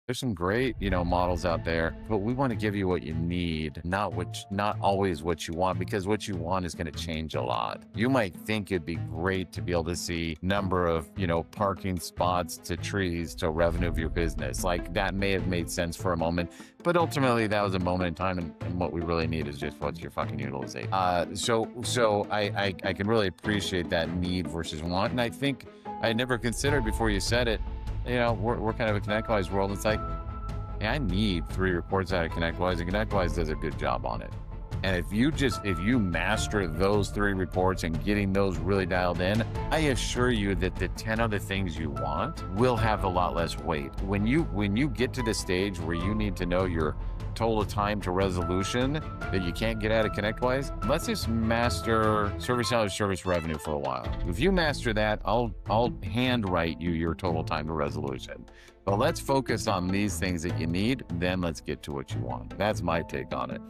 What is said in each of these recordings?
There's some great, models out there, but we want to give you what you need, not always what you want, because what you want is going to change a lot. You might think it'd be great to be able to see number of, parking spots to trees to revenue of your business. Like that may have made sense for a moment, but ultimately that was a moment in time, and what we really need is just what's your fucking utilization. So I can really appreciate that need versus want, and I think I never considered before you said it. We're kind of a ConnectWise world. It's like, I need 3 reports out of ConnectWise, and ConnectWise does a good job on it. And if you master those 3 reports and getting those really dialed in, I assure you that the 10 other things you want will have a lot less weight. When you get to the stage where you need to know your total time to resolution that you can't get out of ConnectWise, let's just master service hours, service revenue for a while. If you master that, I'll handwrite you your total time to resolution. But let's focus on these things that you need, then let's get to what you want. That's my take on it.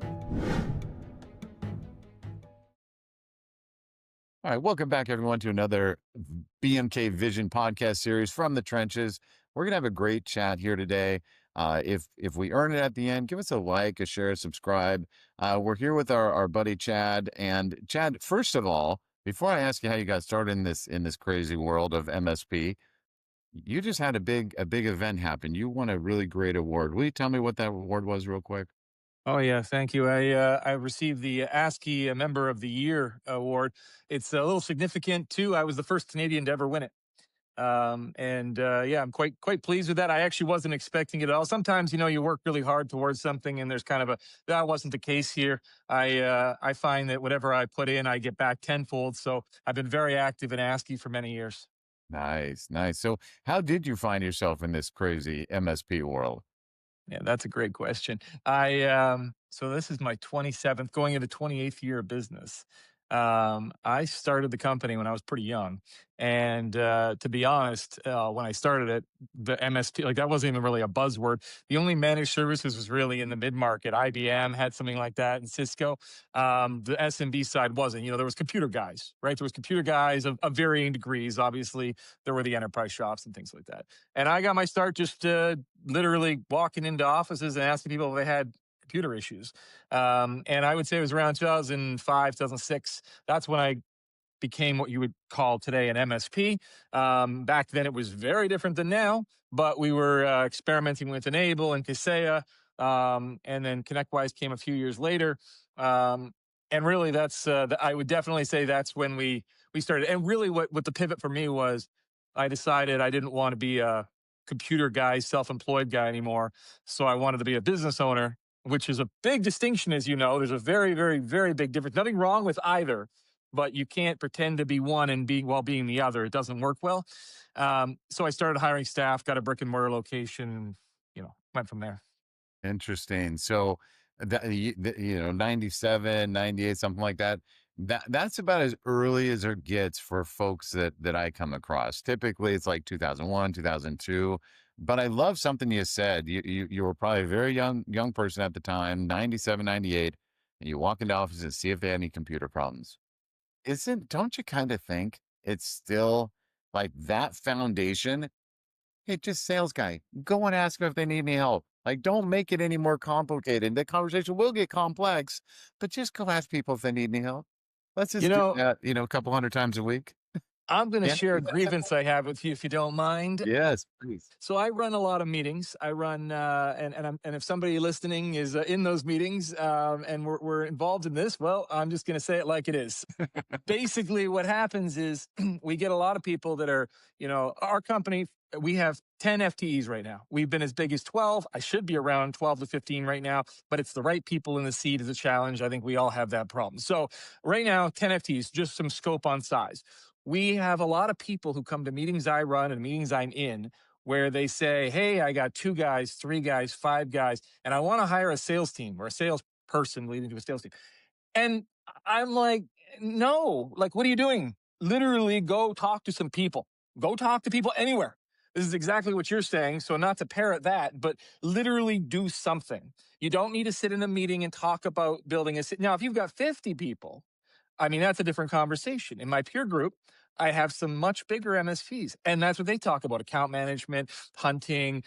All right, welcome back, everyone, to another BMK Vision podcast series from the trenches. We're going to have a great chat here today. If we earn it at the end, give us a like, a share, a subscribe. We're here with our buddy Chad. And Chad, first of all, before I ask you how you got started in this crazy world of MSP, you just had a big event happen. You won a really great award. Will you tell me what that award was real quick? Oh yeah, thank you. I received the ASCII Member of the Year award. It's a little significant too. I was the first Canadian to ever win it. Yeah, I'm quite pleased with that. I actually wasn't expecting it at all. Sometimes, you work really hard towards something, and there's kind of that wasn't the case here. I find that whatever I put in, I get back tenfold. So I've been very active in ASCII for many years. Nice, nice. So how did you find yourself in this crazy MSP world? Yeah, that's a great question. So this is my 27th, going into 28th year of business. I started the company when I was pretty young, and to be honest, when I started it, the MSP, like, that wasn't even really a buzzword. The only managed services was really in the mid market. IBM had something like that, and Cisco. The SMB side wasn't. There was computer guys, right? There was computer guys of varying degrees. Obviously, there were the enterprise shops and things like that. And I got my start just literally walking into offices and asking people if they had computer issues. And I would say it was around 2005, 2006. That's when I became what you would call today an MSP. Back then, it was very different than now, but we were experimenting with Enable and Kaseya. And then ConnectWise came a few years later. And really, I would definitely say that's when we started. And really, what the pivot for me was, I decided I didn't want to be a computer guy, self-employed guy anymore. So I wanted to be a business owner, which is a big distinction, as you know. There's a very, very, very big difference. Nothing wrong with either, but you can't pretend to be one and be while being the other. It doesn't work well. So I started hiring staff, got a brick and mortar location, and went from there. Interesting. So that 97, 98, something like that. That's about as early as it gets for folks that I come across. Typically it's like 2001, 2002. But I love something you said. You were probably a very young person at the time, 97, 98, and you walk into office and see if they had any computer problems. Don't you kind of think it's still like that foundation? Hey, just sales guy, go and ask them if they need any help. Like, don't make it any more complicated. The conversation will get complex, but just go ask people if they need any help. Let's You just do know, that, a couple hundred times a week. I'm going to Yeah. share a grievance I have with you, if you don't mind. Yes, please. So I run a lot of meetings. I run, and if somebody listening is in those meetings, and we're involved in this, well, I'm just going to say it like it is. Basically, what happens is we get a lot of people that are, our company. We have 10 FTEs right now. We've been as big as 12. I should be around 12 to 15 right now, but it's the right people in the seat is a challenge. I think we all have that problem. So right now, 10 FTEs, just some scope on size. We have a lot of people who come to meetings I run and meetings I'm in where they say, hey, I got 2 guys, 3 guys, 5 guys, and I want to hire a sales team or a salesperson leading to a sales team. And I'm like, no, like, what are you doing? Literally go talk to some people. Go talk to people anywhere. This is exactly what you're saying. So not to parrot that, but literally do something. You don't need to sit in a meeting and talk about building a. Now, if you've got 50 people, I mean, that's a different conversation. In my peer group, I have some much bigger MSPs, and that's what they talk about: account management, hunting,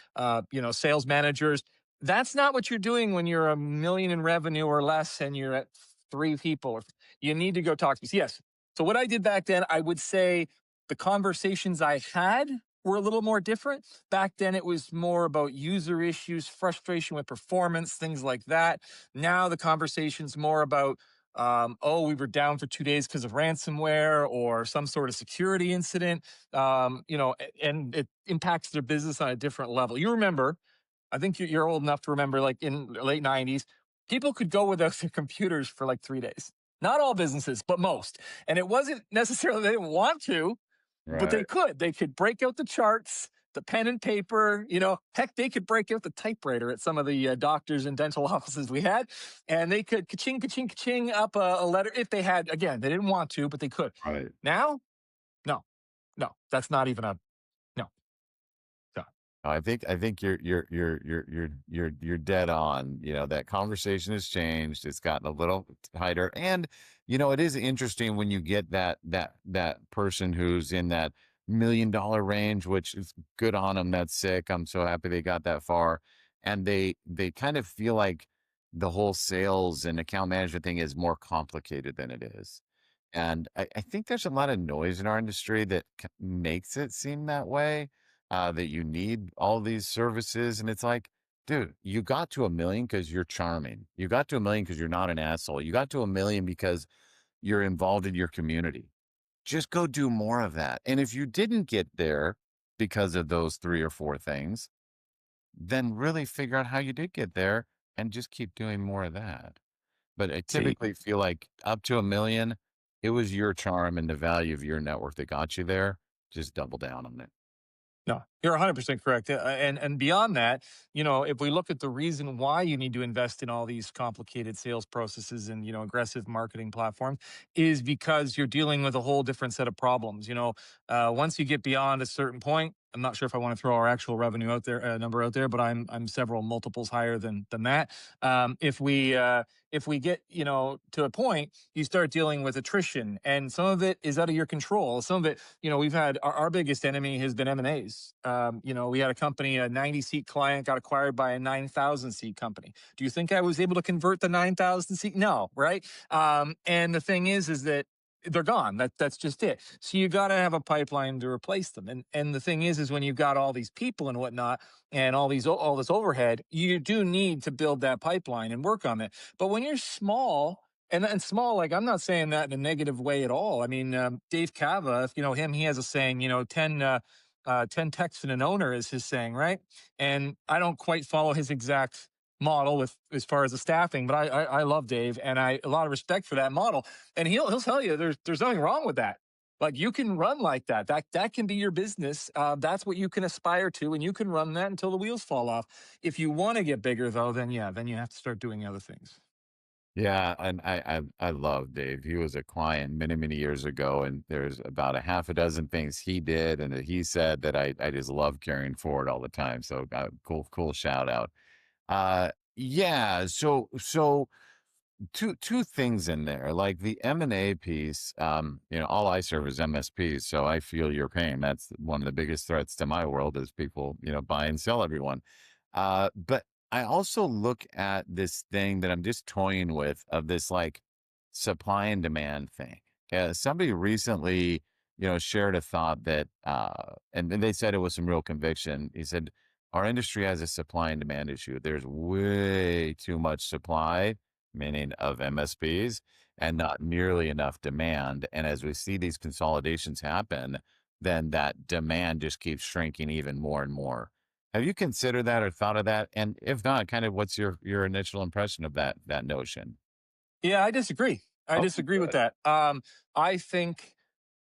sales managers. That's not what you're doing when you're a million in revenue or less and you're at three people. You need to go talk to. Yes. So what I did back then, I would say the conversations I had were a little more different. Back then, it was more about user issues, frustration with performance, things like that. Now the conversation's more about, oh, we were down for 2 days because of ransomware or some sort of security incident, and it impacts their business on a different level. You remember, I think you're old enough to remember, like in the late 90s, people could go without their computers for like 3 days. Not all businesses, but most. And it wasn't necessarily they didn't want to, but they Right. could. They could break out the charts, the pen and paper, heck, they could break out the typewriter at some of the doctors and dental offices we had, and they could ka-ching, ka-ching, ka-ching up a letter if they had. Again, they didn't want to, but they could. Right. Now, no, no, that's not even a no. No. I think you're dead on. That conversation has changed. It's gotten a little tighter, and it is interesting when you get that person who's in that $1 million range, which is good on them. That's sick. I'm so happy they got that far, and they kind of feel like the whole sales and account management thing is more complicated than it is. And I think there's a lot of noise in our industry that makes it seem that way, that you need all these services. And it's like, dude, you got to 1 million because you're charming. You got to 1 million because you're not an asshole. You got to 1 million because you're involved in your community. Just go do more of that. And if you didn't get there because of those three or four things, then really figure out how you did get there and just keep doing more of that. But I See, typically feel like up to 1 million, it was your charm and the value of your network that got you there. Just double down on it. no, you're 100% correct. And beyond that, if we look at the reason why you need to invest in all these complicated sales processes and aggressive marketing platforms, is because you're dealing with a whole different set of problems. Once you get beyond a certain point, I'm not sure if I want to throw our actual revenue out there, number out there, but I'm several multiples higher than that. If we get to a point, you start dealing with attrition, and some of it is out of your control. Some of it, we've had our biggest enemy has been M&As. We had a company, a 90-seat client got acquired by a 9,000-seat company. Do you think I was able to convert the 9,000-seat? No, right? And the thing is that they're gone. That's just it. So you got to have a pipeline to replace them. And the thing is when you've got all these people and whatnot, and all this overhead, you do need to build that pipeline and work on it. But when you're small, and small, like, I'm not saying that in a negative way at all. I mean, Dave Cava, if you know him, he has a saying, 10 texts and an owner is his saying, right? And I don't quite follow his exact model with as far as the staffing, but I love Dave, and I a lot of respect for that model. And he'll tell you there's nothing wrong with that. Like, you can run like that. That can be your business. That's what you can aspire to, and you can run that until the wheels fall off. If you want to get bigger, though, then yeah, then you have to start doing other things. Yeah, and I love Dave. He was a client many, many years ago, and there's about a half a dozen things he did and that he said that I just love carrying forward all the time. So cool shout out. Yeah, so two things in there, like the M&A piece. All I serve is MSPs, so I feel your pain. That's one of the biggest threats to my world is people, buy and sell everyone. But I also look at this thing that I'm just toying with of this like supply and demand thing. Somebody recently, shared a thought that, and they said it was some real conviction. He said, our industry has a supply and demand issue. There's way too much supply, meaning of MSPs, and not nearly enough demand. And as we see these consolidations happen, then that demand just keeps shrinking even more and more. Have you considered that or thought of that? And if not, kind of what's your initial impression of that notion? Yeah, I disagree. I Oh, disagree with good. that. I think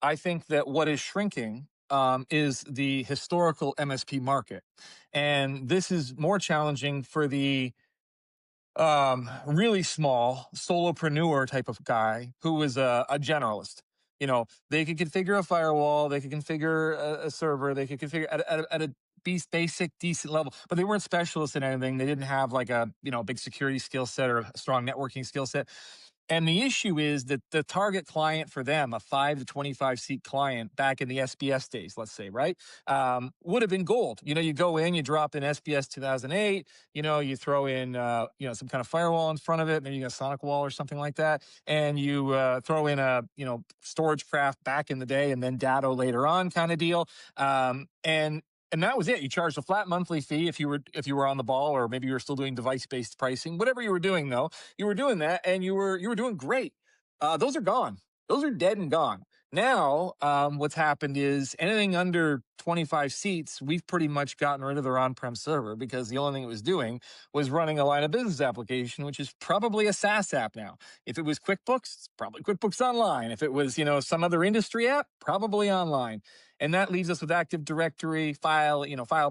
I think that what is shrinking is the historical MSP market, and this is more challenging for the really small solopreneur type of guy who is a generalist. They could configure a firewall, they could configure a server, they could configure at a basic decent level, but they weren't specialists in anything. They didn't have like a big security skill set or a strong networking skill set. And the issue is that the target client for them, a 5 to 25 seat client back in the SBS days, let's say, right, would have been gold. You go in, you drop in SBS 2008, you throw in, some kind of firewall in front of it, maybe you got a Sonic wall or something like that, and you throw in a, storage craft back in the day, and then Datto later on, kind of deal. And that was it. You charged a flat monthly fee if you were on the ball, or maybe you were still doing device based pricing. Whatever you were doing, though, you were doing that, and you were doing great. Those are gone. Those are dead and gone. Now, what's happened is anything under 25 seats, we've pretty much gotten rid of their on-prem server, because the only thing it was doing was running a line of business application, which is probably a SaaS app now. If it was QuickBooks, it's probably QuickBooks Online. If it was, some other industry app, probably online. And that leaves us with Active Directory, file,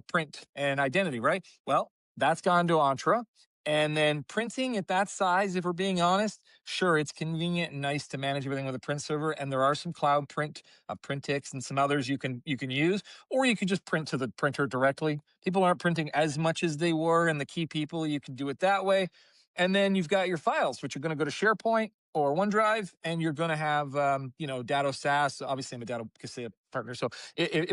print, and identity, right? Well, that's gone to Entra. And then printing at that size, if we're being honest, sure, it's convenient and nice to manage everything with a print server. And there are some cloud print, Printix, and some others you can use, or you can just print to the printer directly. People aren't printing as much as they were, and the key people, you can do it that way. And then you've got your files, which are going to go to SharePoint or OneDrive, and you're going to have, Datto SaaS. Obviously, I'm a Datto Kaseya partner, so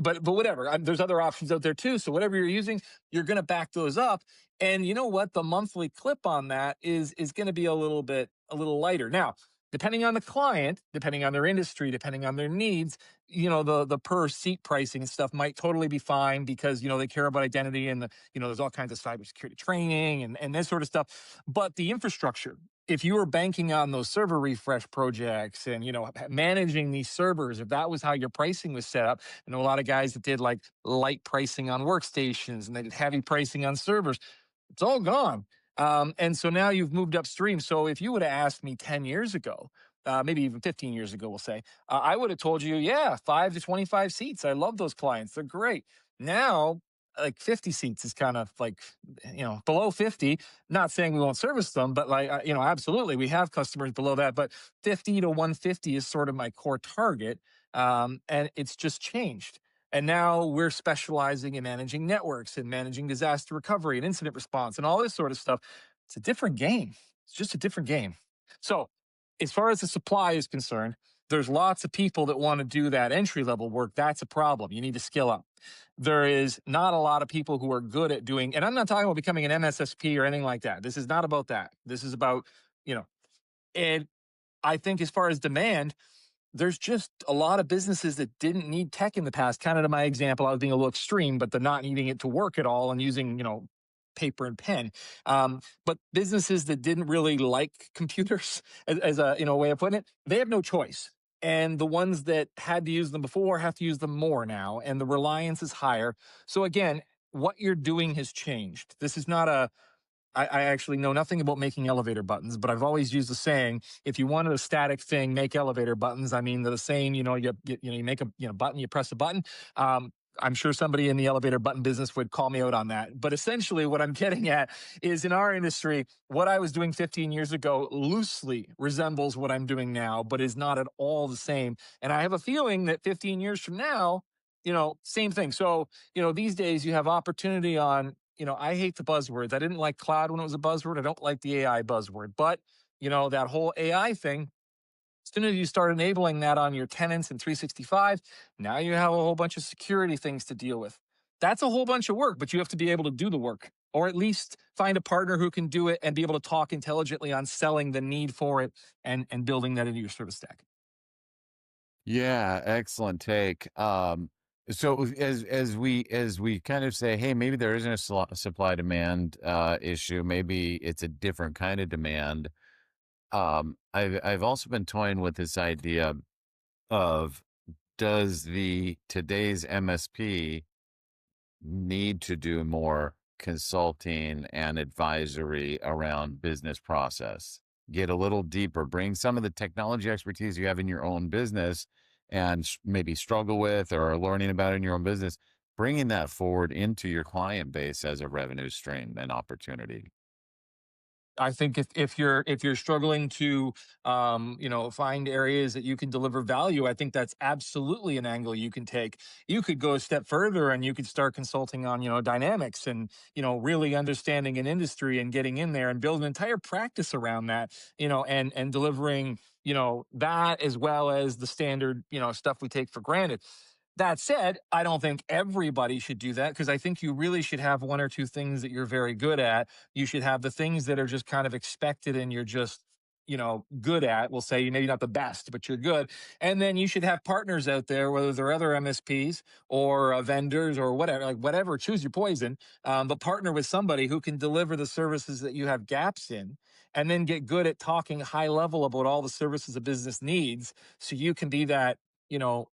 but whatever. There's other options out there too. So whatever you're using, you're going to back those up. And you know what? The monthly clip on that is going to be a little lighter. Now, depending on the client, depending on their industry, depending on their needs, the per seat pricing and stuff might totally be fine, because they care about identity, and there's all kinds of cybersecurity training and this sort of stuff. But the infrastructure, if you were banking on those server refresh projects and managing these servers, if that was how your pricing was set up, I know a lot of guys that did like light pricing on workstations, and they did heavy pricing on servers. It's all gone. And so now you've moved upstream. So if you would have asked me 10 years ago, maybe even 15 years ago, we'll say, I would have told you, yeah, 5 to 25 seats. I love those clients. They're great. Now, like 50 seats is kind of like, below 50. Not saying we won't service them, but like, absolutely, we have customers below that. But 50 to 150 is sort of my core target. And it's just changed. And now we're specializing in managing networks and managing disaster recovery and incident response and all this sort of stuff. It's a different game. It's just a different game. So, as far as the supply is concerned, there's lots of people that want to do that entry level work. That's a problem. You need to skill up. There is not a lot of people who are good at doing, and I'm not talking about becoming an MSSP or anything like that. This is not about that. This is about, and I think as far as demand, there's just a lot of businesses that didn't need tech in the past. Kind of to my example, I was being a little extreme, but the not needing it to work at all and using, paper and pen. But businesses that didn't really like computers as a, way of putting it, they have no choice. And the ones that had to use them before have to use them more now. And the reliance is higher. So again, what you're doing has changed. This is not I actually know nothing about making elevator buttons, but I've always used the saying: if you wanted a static thing, make elevator buttons. I mean, they're the same. You make a button, you press a button. I'm sure somebody in the elevator button business would call me out on that. But essentially, what I'm getting at is, in our industry, what I was doing 15 years ago loosely resembles what I'm doing now, but is not at all the same. And I have a feeling that 15 years from now, same thing. So, these days you have opportunity on, I hate the buzzwords. I didn't like cloud when it was a buzzword. I don't like the AI buzzword. But, that whole AI thing, as soon as you start enabling that on your tenants in 365, now you have a whole bunch of security things to deal with. That's a whole bunch of work, but you have to be able to do the work, or at least find a partner who can do it and be able to talk intelligently on selling the need for it and building that into your service stack. Yeah, excellent take. So as we kind of say, hey, maybe there isn't a supply demand issue. Maybe it's a different kind of demand. I've also been toying with this idea of, does the today's MSP need to do more consulting and advisory around business process? Get a little deeper, bring some of the technology expertise you have in your own business and maybe struggle with or are learning about in your own business, bringing that forward into your client base as a revenue stream and opportunity. I think if you're struggling to find areas that you can deliver value, I think that's absolutely an angle you can take. You could go a step further and you could start consulting on dynamics and really understanding an industry and getting in there and build an entire practice around that, and delivering that as well as the standard stuff we take for granted. That said, I don't think everybody should do that, because I think you really should have one or two things that you're very good at. You should have the things that are just kind of expected and you're just, good at. We'll say you're maybe not the best, but you're good. And then you should have partners out there, whether they're other MSPs or vendors or whatever, like whatever, choose your poison. But partner with somebody who can deliver the services that you have gaps in, and then get good at talking high level about all the services a business needs. So you can be that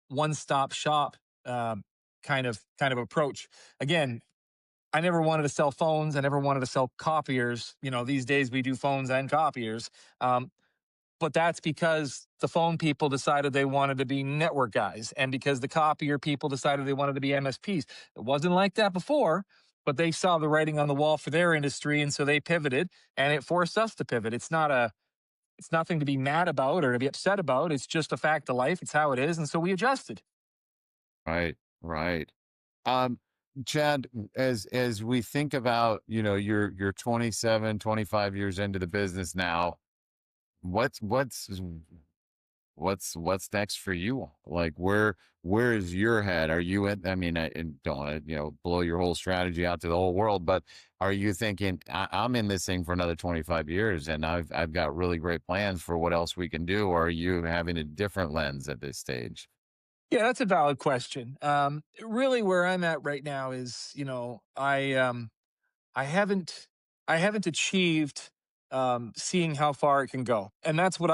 one-stop shop kind of approach. Again, I never wanted to sell phones. I never wanted to sell copiers. These days we do phones and copiers. Um, but that's because the phone people decided they wanted to be network guys, and because the copier people decided they wanted to be MSPs. It wasn't like that before, but they saw the writing on the wall for their industry, and so they pivoted, and it forced us to pivot. It's nothing to be mad about or to be upset about. It's just a fact of life. It's how it is, and so we adjusted. Right, right. Um, Chad, as we think about, you're 27, 25 years into the business now. What's what's what's next for you? Like, where is your head? Are you at, I mean, I and don't want to, blow your whole strategy out to the whole world, but are you thinking, I'm in this thing for another 25 years and I've got really great plans for what else we can do? Or are you having a different lens at this stage? Yeah, that's a valid question. Really, where I'm at right now is, I haven't I haven't achieved seeing how far it can go. And that's what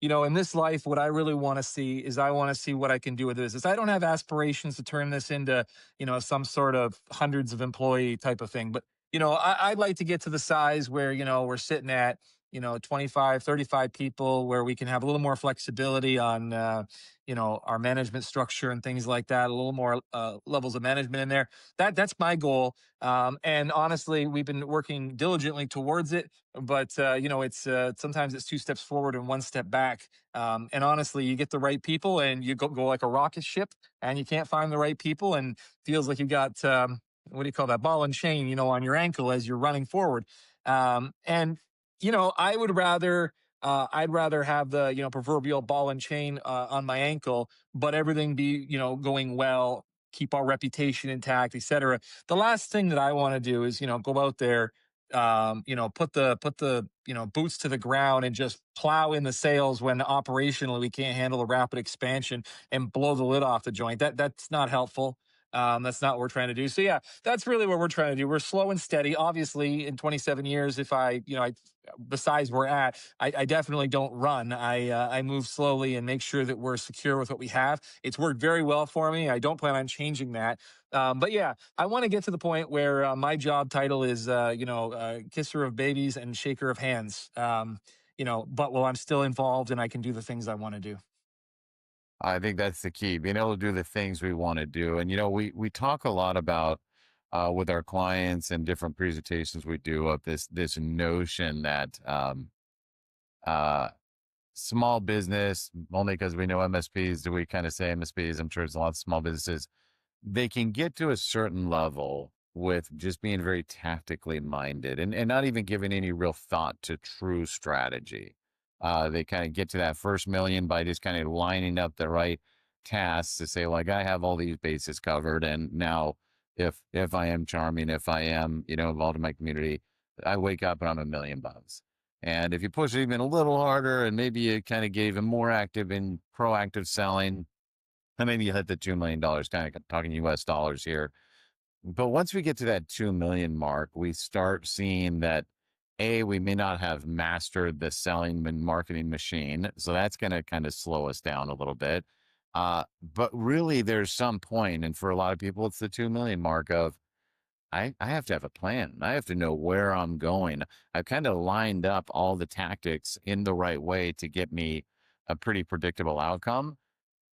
in this life, what I really want to see is I want to see what I can do with this. I don't have aspirations to turn this into, some sort of hundreds of employee type of thing. But, I'd like to get to the size where, we're sitting at, 25, 35 people, where we can have a little more flexibility on, our management structure and things like that, a little more levels of management in there. That's my goal. And honestly, we've been working diligently towards it, but it's sometimes it's two steps forward and one step back. And honestly, you get the right people, and you go like a rocket ship, and you can't find the right people, and feels like you got what do you call that, ball and chain, on your ankle as you're running forward. And I would rather. I'd rather have the proverbial ball and chain on my ankle, but everything be going well, keep our reputation intact, etc. The last thing that I want to do is go out there, put the boots to the ground and just plow in the sales when operationally we can't handle the rapid expansion and blow the lid off the joint. That's not helpful. That's not what we're trying to do. So yeah, that's really what we're trying to do. We're slow and steady. Obviously, in 27 years, if I the size we're at, I definitely don't run. I move slowly and make sure that we're secure with what we have. It's worked very well for me. I don't plan on changing that. But yeah, I want to get to the point where my job title is kisser of babies and shaker of hands. But while I'm still involved and I can do the things I want to do. I think that's the key, being able to do the things we want to do. And, we talk a lot about, with our clients and different presentations we do, of this notion that, uh, small business, only because we know MSPs, do we kind of say MSPs? I'm sure there's a lot of small businesses. They can get to a certain level with just being very tactically minded, and not even giving any real thought to true strategy. They kind of get to that first million by just kind of lining up the right tasks to say, like, I have all these bases covered. And now, if I am charming, if I am, involved in my community, I wake up and I'm $1 million. And if you push it even a little harder, and maybe you kind of get even more active in proactive selling, and then you hit the $2 million, kind of talking US dollars here. But once we get to that 2 million mark, we start seeing that, we may not have mastered the selling and marketing machine. So that's going to kind of slow us down a little bit. But really, there's some point, and for a lot of people, it's the 2 million mark of, I have to have a plan. I have to know where I'm going. I've kind of lined up all the tactics in the right way to get me a pretty predictable outcome,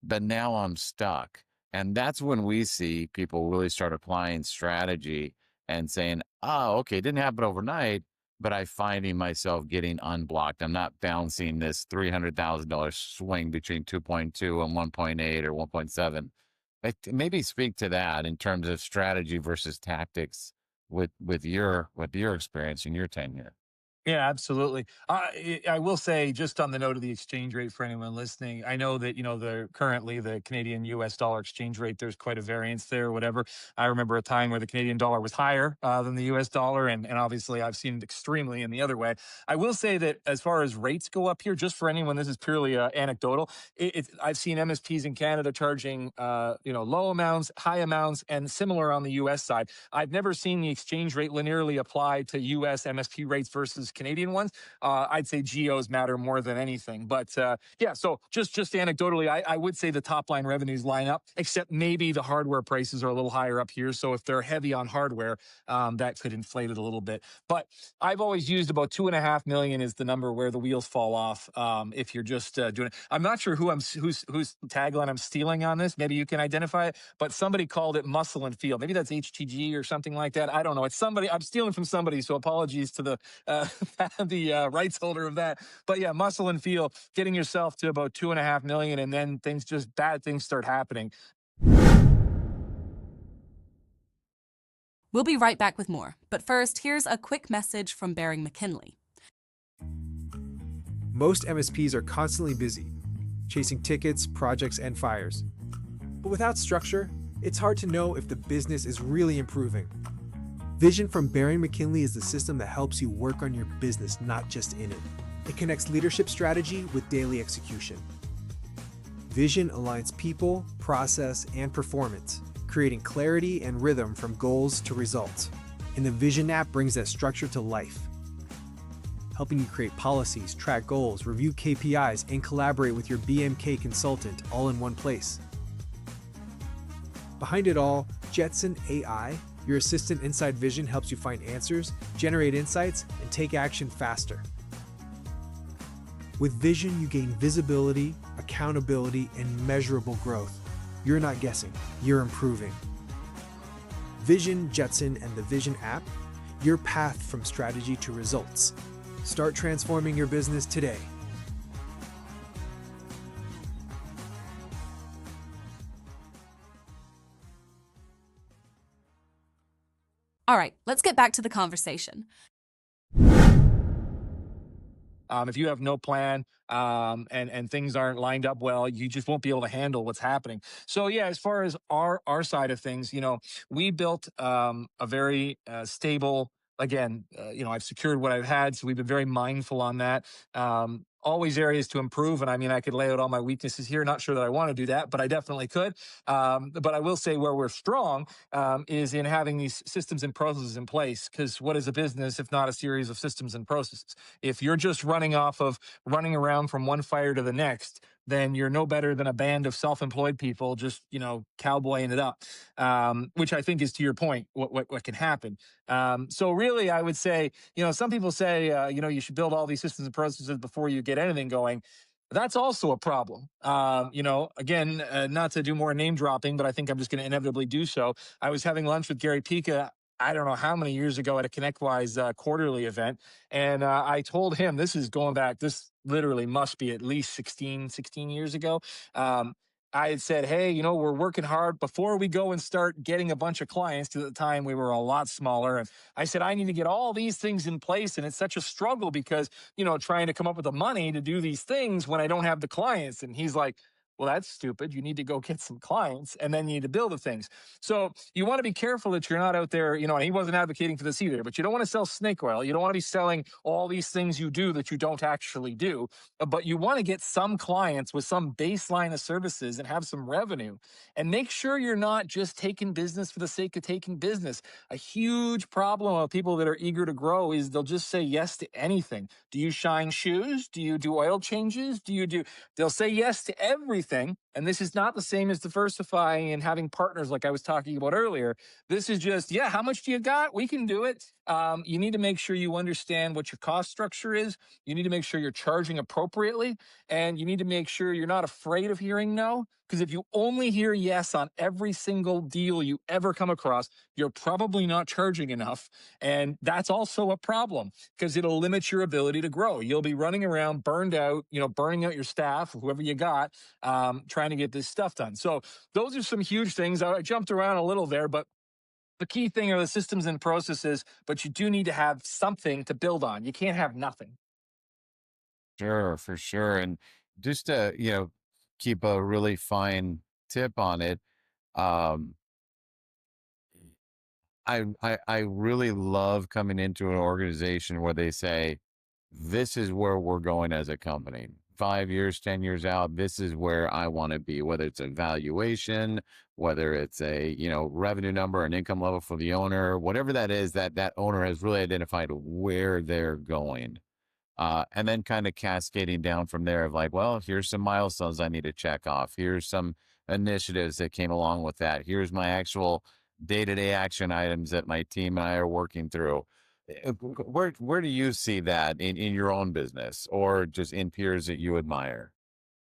but now I'm stuck. And that's when we see people really start applying strategy and saying, oh, okay, it didn't happen overnight, but I finding myself getting unblocked. I'm not bouncing this $300,000 swing between 2.2 and 1.8 or 1.7. Maybe speak to that in terms of strategy versus tactics with your experience and your tenure. Yeah, absolutely. I will say, just on the note of the exchange rate for anyone listening, I know that, the currently the Canadian US dollar exchange rate, there's quite a variance there, whatever. I remember a time where the Canadian dollar was higher than the US dollar, and obviously I've seen it extremely in the other way. I will say that as far as rates go up here, just for anyone, this is purely anecdotal. I've seen MSPs in Canada charging, low amounts, high amounts, and similar on the US side. I've never seen the exchange rate linearly apply to US MSP rates versus Canadian ones. I'd say geos matter more than anything. But yeah, so just anecdotally, I would say the top line revenues line up, except maybe the hardware prices are a little higher up here. So if they're heavy on hardware, that could inflate it a little bit. But I've always used about 2.5 million is the number where the wheels fall off. If you're just doing it, I'm not sure whose tagline I'm stealing on this. Maybe you can identify it, but somebody called it muscle and feel. Maybe that's HTG or something like that. I don't know. It's somebody. I'm stealing from somebody, so apologies to the rights holder of that. But yeah, muscle and feel, getting yourself to about 2.5 million, and then bad things start happening. We'll be right back with more, but first, here's a quick message from Bering McKinley. Most MSPs are constantly busy, chasing tickets, projects, and fires. But without structure, it's hard to know if the business is really improving. Vision from Bering McKinley is the system that helps you work on your business, not just in it. It connects leadership strategy with daily execution. Vision aligns people, process, and performance, creating clarity and rhythm from goals to results. And the Vision app brings that structure to life, helping you create policies, track goals, review KPIs, and collaborate with your BMK consultant all in one place. Behind it all, Jetson AI, your assistant inside Vision, helps you find answers, generate insights, and take action faster. With Vision, you gain visibility, accountability, and measurable growth. You're not guessing, you're improving. Vision, Jetson, and the Vision app, your path from strategy to results. Start transforming your business today. All right, let's get back to the conversation. If you have no plan, and things aren't lined up well, you just won't be able to handle what's happening. So yeah, as far as our side of things, we built a very stable. Again, I've secured what I've had, so we've been very mindful on that. Always areas to improve, and I mean, I could lay out all my weaknesses here. Not sure that I want to do that, but I definitely could. But I will say where we're strong is in having these systems and processes in place. Because what is a business if not a series of systems and processes? If you're just running around from one fire to the next, then you're no better than a band of self-employed people just cowboying it up, which I think is, to your point, what can happen. So really, I would say, some people say, you should build all these systems and processes before you get anything going. That's also a problem. Again, not to do more name dropping, but I think I'm just going to inevitably do so. I was having lunch with Gary Pika, I don't know how many years ago, at a ConnectWise quarterly event. And I told him, this is going back, this literally must be at least 16 years ago. I had said, hey, we're working hard before we go and start getting a bunch of clients. To the time, we were a lot smaller. And I said, I need to get all these things in place. And it's such a struggle because, trying to come up with the money to do these things when I don't have the clients. And he's like, well, that's stupid. You need to go get some clients, and then you need to build the things. So you want to be careful that you're not out there, and he wasn't advocating for this either, but you don't want to sell snake oil. You don't want to be selling all these things you do that you don't actually do, but you want to get some clients with some baseline of services and have some revenue, and make sure you're not just taking business for the sake of taking business. A huge problem of people that are eager to grow is they'll just say yes to anything. Do you shine shoes? Do you do oil changes? They'll say yes to everything. And this is not the same as diversifying and having partners like I was talking about earlier. This is just, yeah, how much do you got? We can do it. You need to make sure you understand what your cost structure is. You need to make sure you're charging appropriately, and you need to make sure you're not afraid of hearing no. Because if you only hear yes on every single deal you ever come across, you're probably not charging enough. And that's also a problem because it'll limit your ability to grow. You'll be running around burned out, burning out your staff, whoever you got, trying to get this stuff done. So those are some huge things. I jumped around a little there, but the key thing are the systems and processes, but you do need to have something to build on. You can't have nothing. Sure, for sure. And just to, keep a really fine tip on it, um, I really love coming into an organization where they say, this is where we're going as a company. 5 years, 10 years out, this is where I want to be, whether it's a valuation, whether it's a, revenue number, an income level for the owner, whatever that is, that owner has really identified where they're going. And then kind of cascading down from there of like, well, here's some milestones I need to check off. Here's some initiatives that came along with that. Here's my actual day-to-day action items that my team and I are working through. Where do you see that in your own business or just in peers that you admire?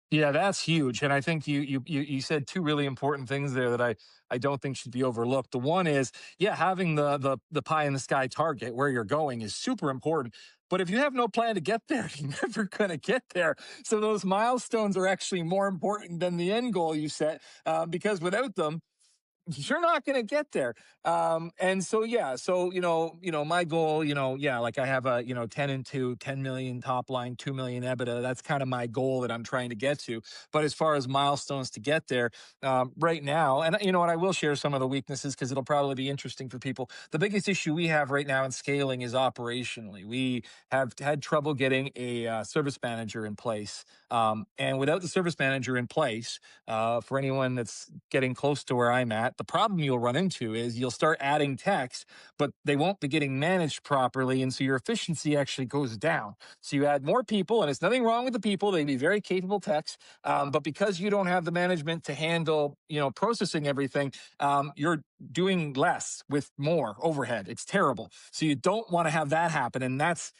Yeah, that's huge, and I think you said two really important things there that I don't think should be overlooked. The one is, yeah, having the pie in the sky target where you're going is super important. But if you have no plan to get there, you're never going to get there. So those milestones are actually more important than the end goal you set, because without them, you're not going to get there. And so, yeah, so, my goal, yeah, like I have a, 10 and 2, 10 million top line, 2 million EBITDA. That's kind of my goal that I'm trying to get to. But as far as milestones to get there, right now, and you know what, I will share some of the weaknesses because it'll probably be interesting for people. The biggest issue we have right now in scaling is operationally. We have had trouble getting a service manager in place. And without the service manager in place, for anyone that's getting close to where I'm at, the problem you'll run into is you'll start adding techs, but they won't be getting managed properly. And so your efficiency actually goes down. So you add more people, and it's nothing wrong with the people. They can be very capable techs. But because you don't have the management to handle, processing everything, you're doing less with more overhead. It's terrible. So you don't want to have that happen. And that's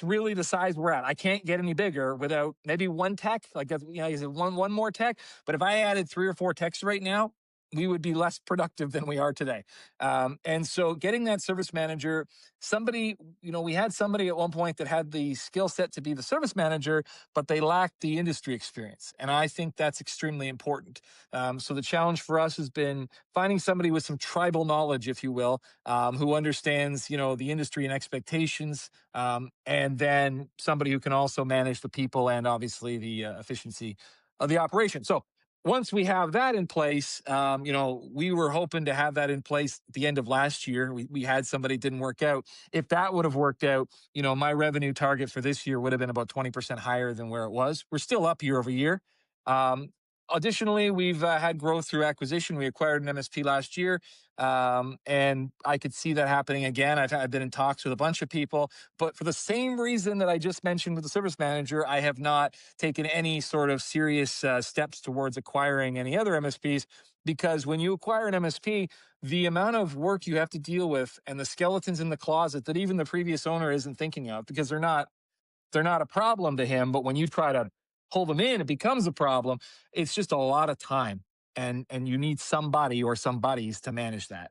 really the size we're at. I can't get any bigger without maybe one tech, like that's, one more tech. But if I added 3 or 4 techs right now, we would be less productive than we are today. And so getting that service manager, somebody, we had somebody at one point that had the skill set to be the service manager, but they lacked the industry experience. And I think that's extremely important. So the challenge for us has been finding somebody with some tribal knowledge, if you will, who understands, the industry and expectations, and then somebody who can also manage the people and obviously the efficiency of the operation. So once we have that in place, we were hoping to have that in place at the end of last year. We had somebody, didn't work out. If that would have worked out, my revenue target for this year would have been about 20% higher than where it was. We're still up year over year. Additionally, we've had growth through acquisition. We acquired an MSP last year, and I could see that happening again. I've been in talks with a bunch of people, but for the same reason that I just mentioned with the service manager, I have not taken any sort of serious steps towards acquiring any other MSPs, because when you acquire an MSP, the amount of work you have to deal with and the skeletons in the closet that even the previous owner isn't thinking of, because they're not a problem to him, but when you try to pull them in, it becomes a problem. It's just a lot of time, and you need somebody or some buddies to manage that.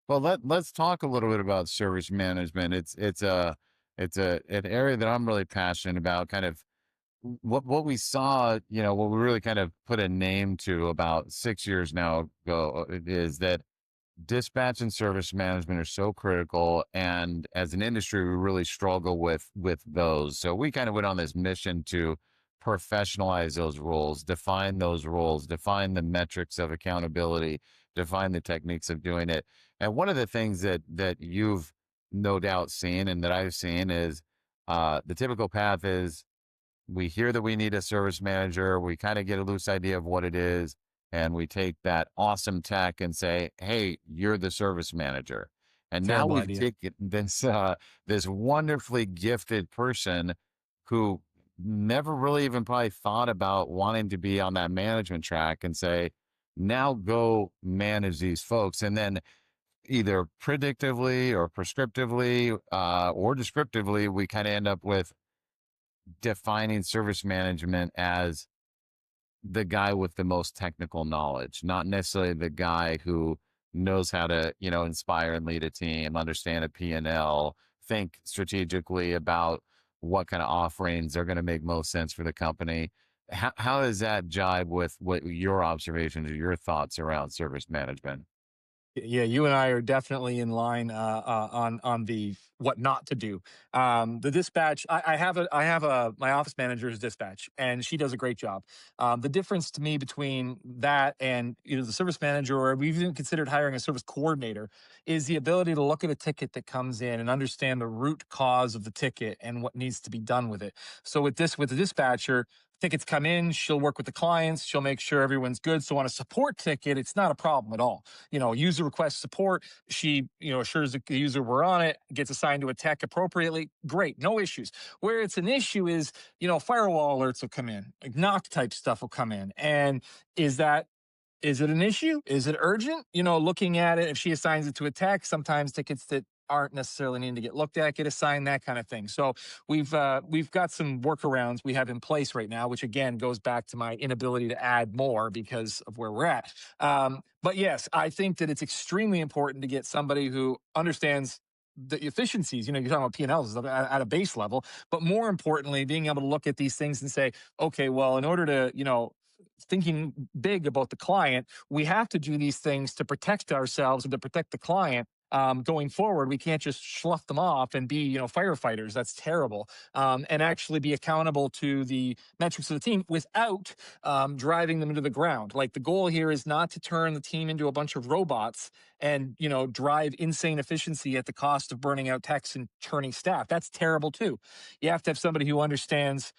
Well, let's talk a little bit about service management. It's an area that I'm really passionate about. Kind of what we saw, what we really kind of put a name to about 6 years now ago is that dispatch and service management are so critical, and as an industry we really struggle with those. So we kind of went on this mission to professionalize those roles, define the metrics of accountability, define the techniques of doing it. And one of the things that you've no doubt seen and that I've seen is the typical path is we hear that we need a service manager. We kind of get a loose idea of what it is. And we take that awesome tech and say, hey, you're the service manager. And now Terrible we've idea. taken this wonderfully gifted person who never really even probably thought about wanting to be on that management track and say, now go manage these folks. And then either predictively or prescriptively or descriptively, we kind of end up with defining service management as the guy with the most technical knowledge, not necessarily the guy who knows how to, inspire and lead a team, understand a P&L, think strategically about what kind of offerings are going to make most sense for the company. How does that jibe with what your observations or your thoughts around service management? Yeah, you and I are definitely in line on the what not to do. The dispatch, I have a my office manager's dispatch, and she does a great job. The difference to me between that and the service manager, or we've even considered hiring a service coordinator, is the ability to look at a ticket that comes in and understand the root cause of the ticket and what needs to be done with it. So with the dispatcher, tickets come in, she'll work with the clients, she'll make sure everyone's good. So on a support ticket, it's not a problem at all. User request support, she, assures the user we're on it, gets assigned to a tech appropriately. Great, no issues. Where it's an issue is, firewall alerts will come in, like knock type stuff will come in. And is it an issue? Is it urgent? Looking at it, if she assigns it to a tech, sometimes tickets that aren't necessarily needing to get looked at get assigned, that kind of thing. So we've got some workarounds we have in place right now, which again goes back to my inability to add more because of where we're at. But yes, I think that it's extremely important to get somebody who understands the efficiencies. You're talking about P&Ls at a base level, but more importantly, being able to look at these things and say, okay, well, in order to, thinking big about the client, we have to do these things to protect ourselves and to protect the client. Going forward, we can't just slough them off and be, firefighters. That's terrible. And actually be accountable to the metrics of the team without driving them into the ground. Like the goal here is not to turn the team into a bunch of robots and, drive insane efficiency at the cost of burning out techs and turning staff. That's terrible too. You have to have somebody who understands,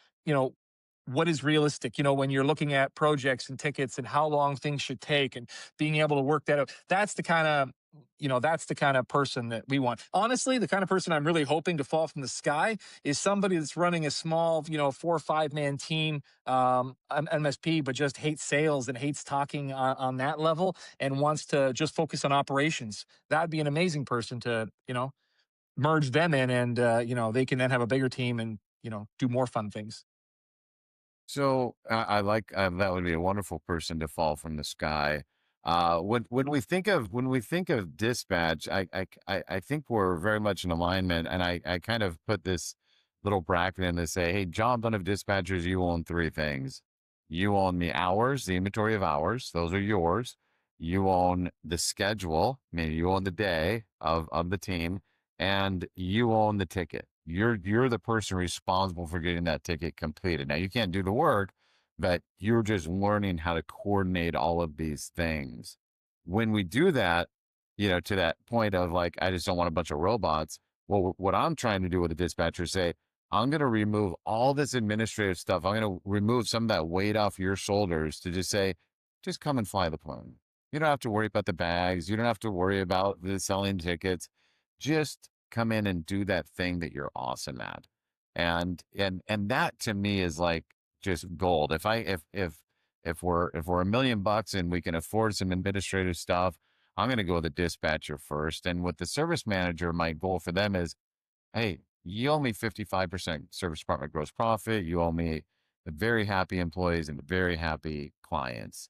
what is realistic, when you're looking at projects and tickets and how long things should take and being able to work that out. That's the kind of person that we want. Honestly, the kind of person I'm really hoping to fall from the sky is somebody that's running a small, 4 or 5 man team, MSP, but just hates sales and hates talking on that level and wants to just focus on operations. That'd be an amazing person to, merge them in, and they can then have a bigger team and, do more fun things. So I like that would be a wonderful person to fall from the sky. When we think of dispatch, I think we're very much in alignment, and I kind of put this little bracket in to say, hey, job done of dispatchers, you own three things. You own the hours, the inventory of hours; those are yours. You own the schedule, maybe you own the day of the team, and you own the ticket. You're the person responsible for getting that ticket completed. Now you can't do the work, but you're just learning how to coordinate all of these things. When we do that, to that point of like, I just don't want a bunch of robots. Well, what I'm trying to do with the dispatcher is say, I'm going to remove all this administrative stuff. I'm going to remove some of that weight off your shoulders to just say, just come and fly the plane. You don't have to worry about the bags. You don't have to worry about the selling tickets. Just come in and do that thing that you're awesome at. And that to me is like just gold. If we're $1 million and we can afford some administrative stuff, I'm going to go with the dispatcher first. And with the service manager, my goal for them is, hey, you owe me 55% service department gross profit. You owe me very happy employees and very happy clients.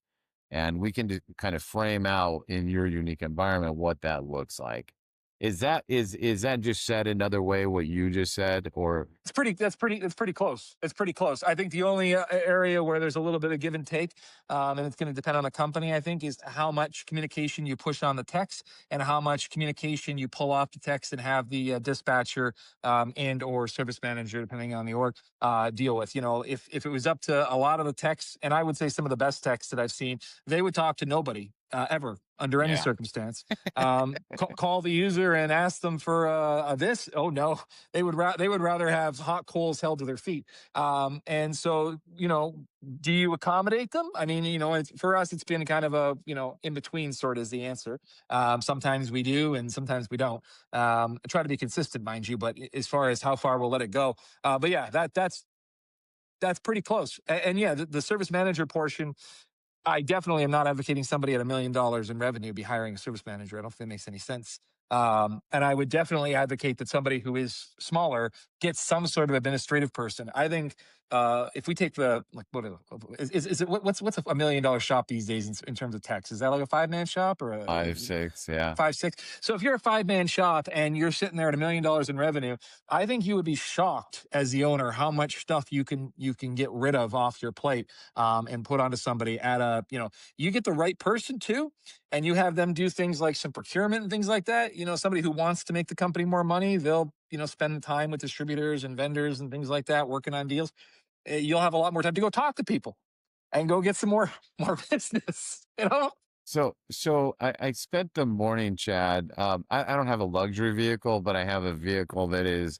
And we can kind of frame out in your unique environment what that looks like. Is that just said another way what you just said, or That's pretty close. It's pretty close. I think the only area where there's a little bit of give and take, and it's going to depend on the company, I think, is how much communication you push on the text and how much communication you pull off the text and have the dispatcher and or service manager, depending on the org, deal with. If it was up to a lot of the texts, and I would say some of the best texts that I've seen, they would talk to nobody ever under any yeah? circumstance. Call the user and ask them for this. Oh no, they would rather have hot coals held to their feet. And so, do you accommodate them? I mean, for us, it's been kind of a, in between sort of is the answer. Sometimes we do, and sometimes we don't. I try to be consistent, mind you, but as far as how far we'll let it go. But yeah, that's pretty close. And yeah, the service manager portion, I definitely am not advocating somebody at $1 million in revenue be hiring a service manager. I don't think that makes any sense. And I would definitely advocate that somebody who is smaller gets some sort of administrative person. I think if we take the like is it what's a $1 million shop these days in terms of techs? Is that like a 5-man shop or a 5, 6, yeah. 5, 6? So if you're a 5-man shop and you're sitting there at $1 million in revenue, I think you would be shocked as the owner how much stuff you can get rid of off your plate and put onto somebody at a you get the right person too, and you have them do things like some procurement and things like that. Somebody who wants to make the company more money, they'll spend time with distributors and vendors and things like that, working on deals. You'll have a lot more time to go talk to people and go get some more business. So I spent the morning, Chad. I don't have a luxury vehicle, but I have a vehicle that is,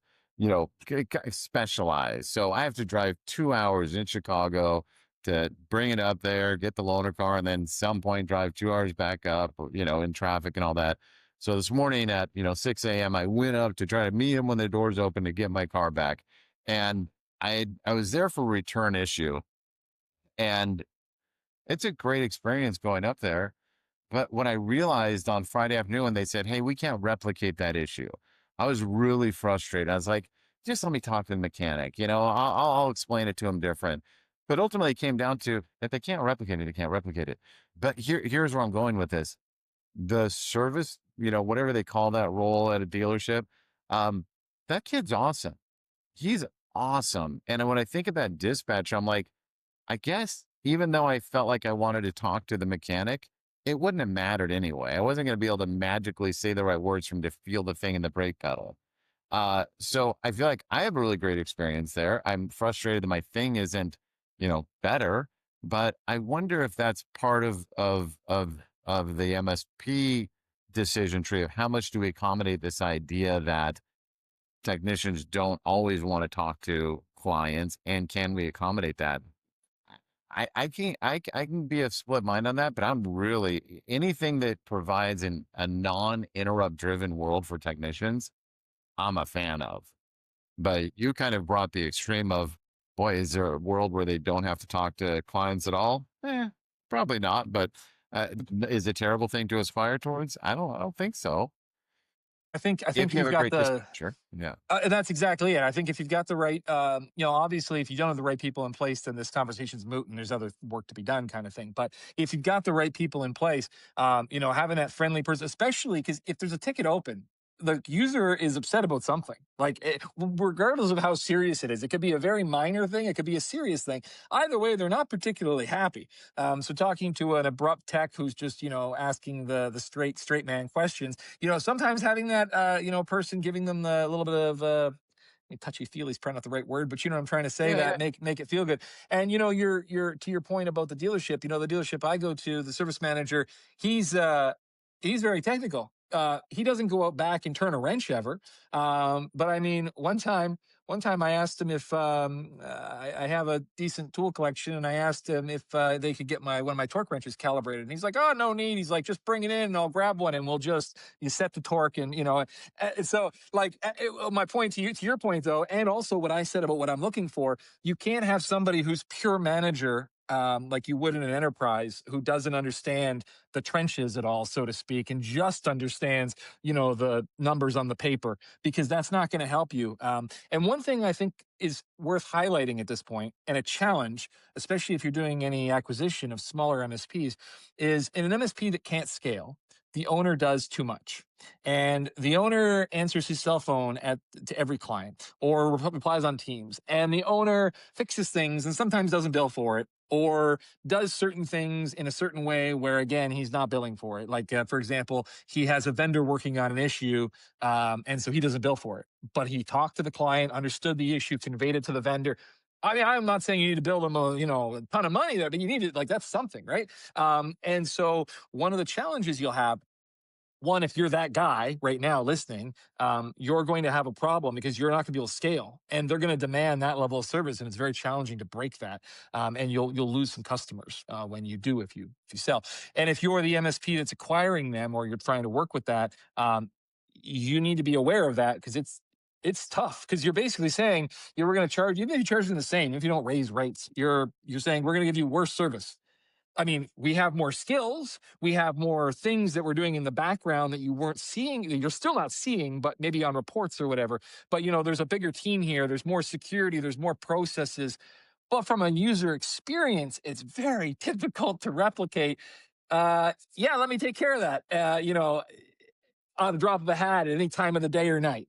specialized. So I have to drive 2 hours in Chicago to bring it up there, get the loaner car, and then some point drive 2 hours back up, in traffic and all that. So this morning at, 6 a.m., I went up to try to meet him when the doors open to get my car back. And I was there for a return issue. And it's a great experience going up there. But when I realized on Friday afternoon, when they said, hey, we can't replicate that issue, I was really frustrated. I was like, just let me talk to the mechanic. I'll explain it to him different. But ultimately, it came down to if they can't replicate it, they can't replicate it. But here's where I'm going with this. The service, whatever they call that role at a dealership, that kid's awesome. He's awesome. And when I think of that dispatch, I'm like, I guess even though I felt like I wanted to talk to the mechanic, it wouldn't have mattered anyway. I wasn't going to be able to magically say the right words for him to feel the thing in the brake pedal. So I feel like I have a really great experience there. I'm frustrated that my thing isn't, better, but I wonder if that's part of the MSP decision tree of how much do we accommodate this idea that technicians don't always want to talk to clients, and can we accommodate that? I can be a split mind on that, but I'm really anything that provides a non-interrupt driven world for technicians, I'm a fan of. But you kind of brought the extreme of, boy, is there a world where they don't have to talk to clients at all? Probably not. But is it a terrible thing to aspire towards? I don't think so. I think If you have you've a got great the dispatcher, yeah. that's exactly it. I think if you've got the right, obviously, if you don't have the right people in place, then this conversation's moot and there's other work to be done, kind of thing. But if you've got the right people in place, having that friendly person, especially because if there's a ticket open, the user is upset about something. Like, regardless of how serious it is, it could be a very minor thing, it could be a serious thing. Either way, they're not particularly happy. So talking to an abrupt tech who's just, asking the straight man questions, sometimes having that, person giving them the little bit of touchy feely is probably not the right word, but you know what I'm trying to say, Yeah, that make it feel good. And you're to your point about the dealership, the dealership I go to, the service manager, he's very technical. He doesn't go out back and turn a wrench ever. But I mean, one time I asked him if I have a decent tool collection, and I asked him if they could get one of my torque wrenches calibrated. And he's like, "Oh, no need." He's like, "Just bring it in, and I'll grab one, and you set the torque." And so like my point to your point though, and also what I said about what I'm looking for, you can't have somebody who's pure manager. Like you would in an enterprise, who doesn't understand the trenches at all, so to speak, and just understands, the numbers on the paper, because that's not going to help you. And one thing I think is worth highlighting at this point, and a challenge, especially if you're doing any acquisition of smaller MSPs, is in an MSP that can't scale, the owner does too much. And the owner answers his cell phone to every client, or replies on Teams. And the owner fixes things and sometimes doesn't bill for it, or does certain things in a certain way where, again, he's not billing for it. Like, for example, he has a vendor working on an issue, and so he doesn't bill for it. But he talked to the client, understood the issue, conveyed it to the vendor. I mean, I'm not saying you need to bill them a ton of money there, but you need it, like, that's something, right? And so one of the challenges you'll have, one, if you're that guy right now listening, you're going to have a problem because you're not going to be able to scale, and they're going to demand that level of service, and it's very challenging to break that. And you'll lose some customers when you do, if you sell. And if you're the MSP that's acquiring them, or you're trying to work with that, you need to be aware of that, because it's tough, because you're basically saying we're going to charge you, maybe charge them the same if you don't raise rates. You're saying we're going to give you worse service. I mean, we have more skills, we have more things that we're doing in the background that you weren't seeing, that you're still not seeing, but maybe on reports or whatever. But there's a bigger team here, there's more security, there's more processes. But from a user experience, it's very difficult to replicate. Yeah, let me take care of that. On the drop of a hat at any time of the day or night.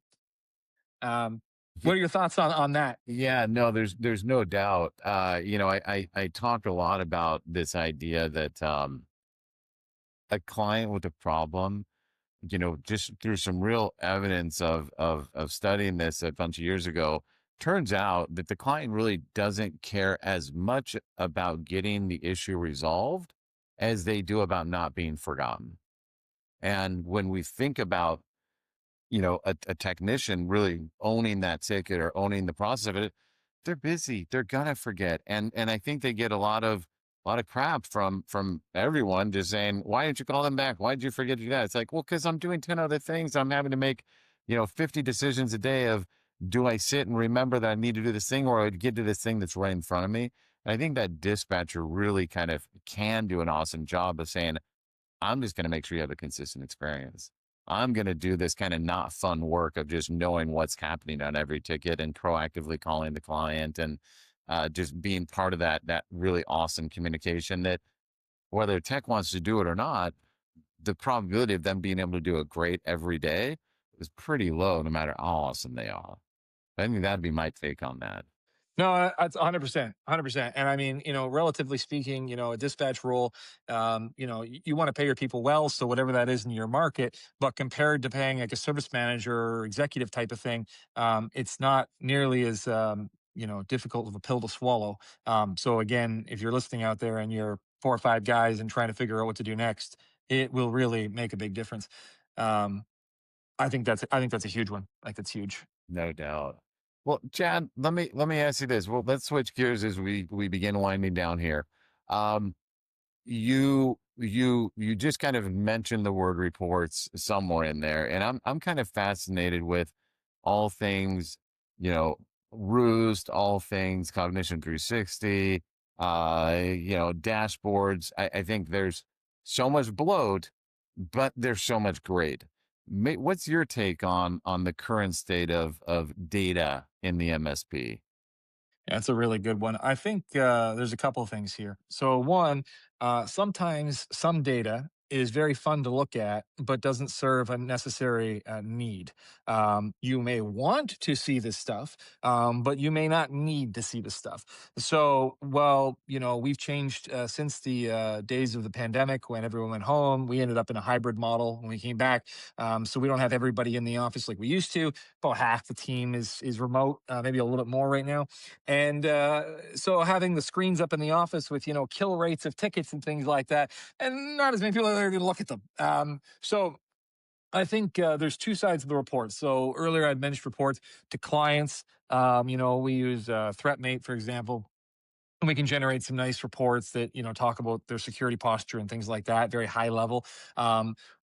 What are your thoughts on that? Yeah, no, there's no doubt. I talked a lot about this idea that a client with a problem, just through some real evidence of studying this a bunch of years ago, turns out that the client really doesn't care as much about getting the issue resolved as they do about not being forgotten. And when we think about a technician really owning that ticket or owning the process of it, they're busy. They're gonna forget. And I think they get a lot of crap from everyone just saying, why didn't you call them back? Why did you forget to do that? It's like, well, because I'm doing 10 other things. I'm having to make, 50 decisions a day of, do I sit and remember that I need to do this thing, or I get to this thing that's right in front of me? And I think that dispatcher really kind of can do an awesome job of saying, I'm just going to make sure you have a consistent experience. I'm going to do this kind of not fun work of just knowing what's happening on every ticket and proactively calling the client and just being part of that really awesome communication that whether tech wants to do it or not, the probability of them being able to do it great every day is pretty low, no matter how awesome they are. I think that'd be my take on that. No, that's 100%, 100%. And I mean, relatively speaking, a dispatch role, you want to pay your people well. So whatever that is in your market, but compared to paying like a service manager or executive type of thing, it's not nearly as, difficult of a pill to swallow. So again, if you're listening out there and you're 4 or 5 guys and trying to figure out what to do next, it will really make a big difference. Um, I think that's a huge one. Like that's huge. No doubt. Well, Chad, let me ask you this. Well, let's switch gears as we begin winding down here. Um, you just kind of mentioned the word reports somewhere in there, and I'm kind of fascinated with all things, you know, Roost, all things Cognition 360, dashboards. I think there's so much bloat, but there's so much great. What's your take on the current state of data in the MSP? Yeah, that's a really good one. I think there's a couple of things here. So, one, sometimes some data is very fun to look at, but doesn't serve a necessary need. You may want to see this stuff, but you may not need to see this stuff. So, well, we've changed since the days of the pandemic when everyone went home. We ended up in a hybrid model when we came back. So, we don't have everybody in the office like we used to. About half the team is remote, maybe a little bit more right now. And so having the screens up in the office with, kill rates of tickets and things like that, and not as many people are going to look at them. So I think there's two sides of the report. So earlier I'd mentioned reports to clients. We use ThreatMate, for example. And we can generate some nice reports that talk about their security posture and things like that, very high level.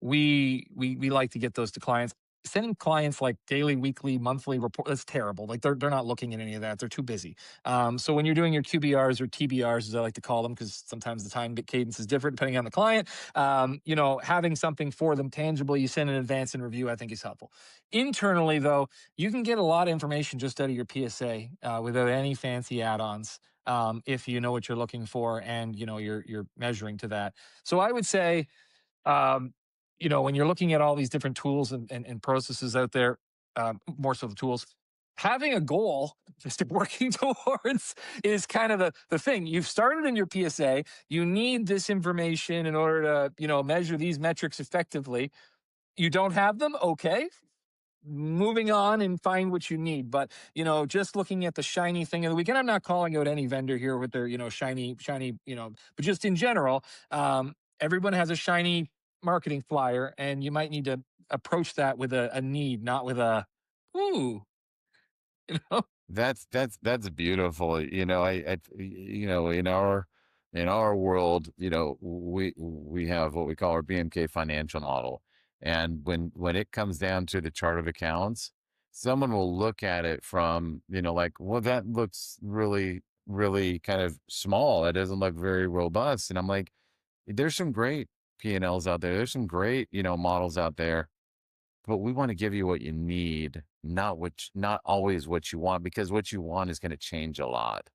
We like to get those to clients. Sending clients like daily, weekly, monthly report, that's terrible. Like they're not looking at any of that. They're too busy. So when you're doing your QBRs or TBRs, as I like to call them, because sometimes the time cadence is different depending on the client, having something for them tangible, you send in advance and review, I think is helpful. Internally, though, you can get a lot of information just out of your PSA without any fancy add-ons. If you know what you're looking for and you're measuring to that. So I would say, um, when you're looking at all these different tools and processes out there, more so the tools, having a goal just working towards is kind of the thing. You've started in your PSA. You need this information in order to measure these metrics effectively. You don't have them, okay, moving on and find what you need. But just looking at the shiny thing of the week, and I'm not calling out any vendor here with their shiny, but just in general, everyone has a shiny marketing flyer, and you might need to approach that with a need, not with a ooh. you know That's beautiful. In our world, we have what we call our BMK financial model. And when it comes down to the chart of accounts, someone will look at it from, like, well, that looks really really kind of small. It doesn't look very robust. And I'm like, there's some great P&Ls out there. There's some great, models out there, but we want to give you what you need, not always what you want, because what you want is going to change a lot.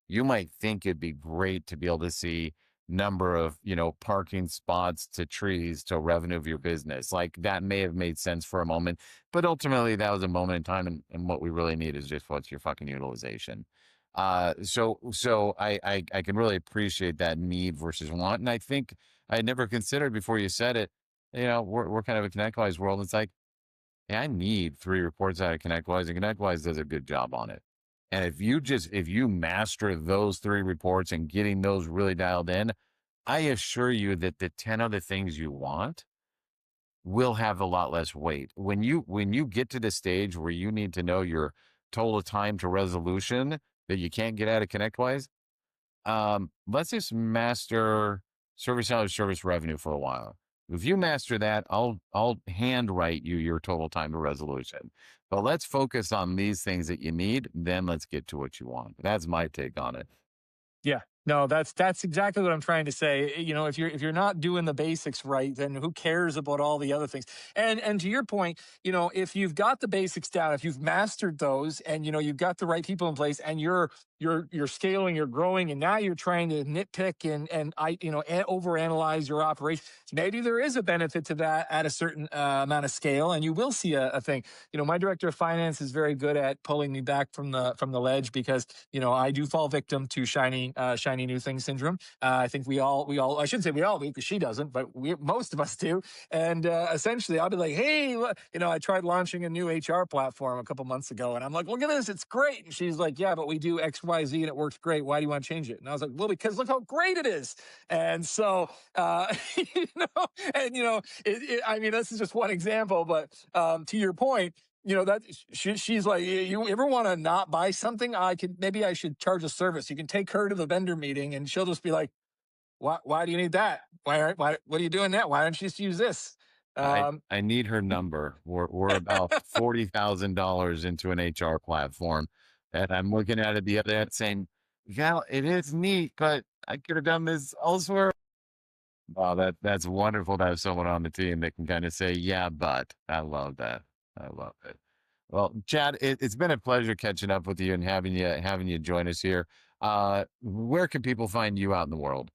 You might think it'd be great to be able to see number of, parking spots to trees to revenue of your business. Like that may have made sense for a moment, but ultimately that was a moment in time. And what we really need is just what's your fucking utilization. So I can really appreciate that need versus want. And I think I had never considered before you said it, we're kind of a ConnectWise world. It's like, hey, I need 3 reports out of ConnectWise, and ConnectWise does a good job on it. And if you master those 3 reports and getting those really dialed in, I assure you that the 10 other things you want will have a lot less weight. When you get to the stage where you need to know your total time to resolution that you can't get out of ConnectWise, let's just master service hours, service revenue for a while. If you master that, I'll handwrite you your total time to resolution. But let's focus on these things that you need. Then let's get to what you want. That's my take on it. Yeah. No, that's exactly what I'm trying to say. If you're not doing the basics right, then who cares about all the other things? And to your point, if you've got the basics down, if you've mastered those, and you've got the right people in place, and you're scaling, you're growing, and now you're trying to nitpick and overanalyze your operation. Maybe there is a benefit to that at a certain amount of scale, and you will see a thing. My director of finance is very good at pulling me back from the ledge, because I do fall victim to shiny new thing syndrome. I think we all, I shouldn't say we all do, because she doesn't, but most of us do. And essentially, I'll be like, hey, I tried launching a new HR platform a couple months ago, and I'm like, look at this, it's great. And she's like, yeah, but we do X, Y, Z, and it works great. Why do you want to change it? And I was like, well, because look how great it is. And so, I mean, this is just one example, but to your point, that she's like, you ever want to not buy something? Maybe I should charge a service. You can take her to the vendor meeting, and she'll just be like, why do you need that? Why, what are you doing that? Why don't you just use this? I need her number. We're about $40,000 into an HR platform, and I'm looking at it the other day saying, yeah, it is neat, but I could have done this elsewhere. Wow, that's wonderful to have someone on the team that can kind of say, yeah, but I love that. I love it. Well, Chad, it's been a pleasure catching up with you and having you join us here. Where can people find you out in the world?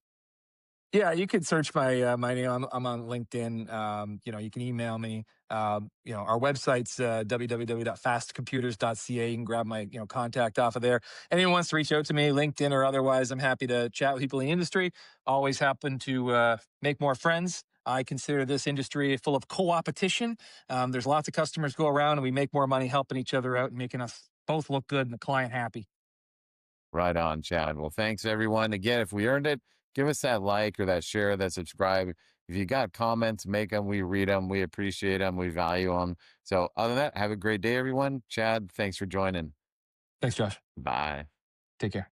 Yeah, you could search my name. I'm on LinkedIn. You can email me. Our website's www.fastcomputers.ca. You can grab my contact off of there. Anyone wants to reach out to me, LinkedIn or otherwise, I'm happy to chat with people in the industry. Always happen to make more friends. I consider this industry full of co-opetition. There's lots of customers go around, and we make more money helping each other out and making us both look good and the client happy. Right on, Chad. Well, thanks everyone. Again, if we earned it, give us that like or that share, that subscribe. If you got comments, make them. We read them. We appreciate them. We value them. So other than that, have a great day, everyone. Chad, thanks for joining. Thanks, Josh. Bye. Take care.